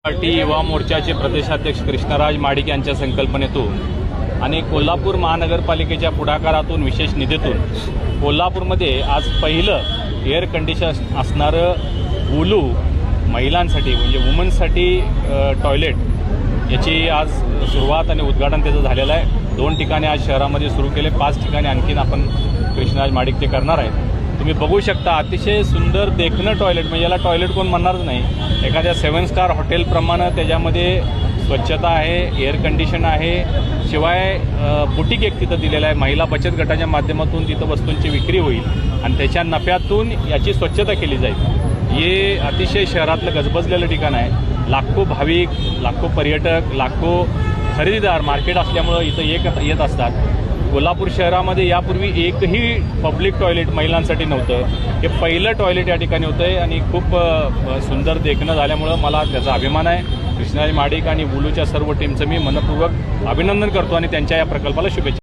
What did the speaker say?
Party युवा मोर्चाचे प्रदेशाध्यक्ष कृष्णराज माडिक यांच्या संकल्पनेतून आणि कोल्हापूर महानगरपालिकेच्या पुढाकारातून विशेष निधीतून कोल्हापूरमध्ये आज पहिलं एअर कंडिशन असणारं उलू महिलांसाठी म्हणजे वुमन्ससाठी टॉयलेट याची आज सुरुवात आणि उद्घाटन त्याचं झालेलं आहे। 2 ठिकाणी आज शहरामध्ये सुरू केले, 5 ठिकाणी आणखीन आपण कृष्णराज माडिक ते करणार आहेत। तुम्ही बघू शकता अतिशय सुंदर देखणं टॉयलेट, म्हणजे याला टॉयलेट कोण म्हणणारच नाही। एखाद्या 7 स्टार हॉटेलप्रमाणे त्याच्यामध्ये स्वच्छता आहे, एअर कंडिशन आहे, शिवाय बुटीक एक तिथं दिलेला आहे। महिला बचत गटाच्या माध्यमातून तिथं वस्तूंची विक्री होईल आणि त्याच्या नफ्यातून याची स्वच्छता केली जाईल। हे अतिशय शहरातलं गजबजलेलं ठिकाण आहे। लाखो भाविक, लाखो पर्यटक, लाखो खरेदीदार मार्केट असल्यामुळं इथं येत असतात। कोल्हापूर शहरामध्ये यापूर्वी एकही पब्लिक टॉयलेट महिलांसाठी नव्हतं। हे पहिलं टॉयलेट या ठिकाणी होतं आहे आणि खूप सुंदर देखणं झाल्यामुळं मला त्याचा अभिमान आहे। कृष्णराज माडिक आणि उलूच्या सर्व टीमचं मी मनपूर्वक अभिनंदन करतो आणि त्यांच्या या प्रकल्पाला शुभेच्छा।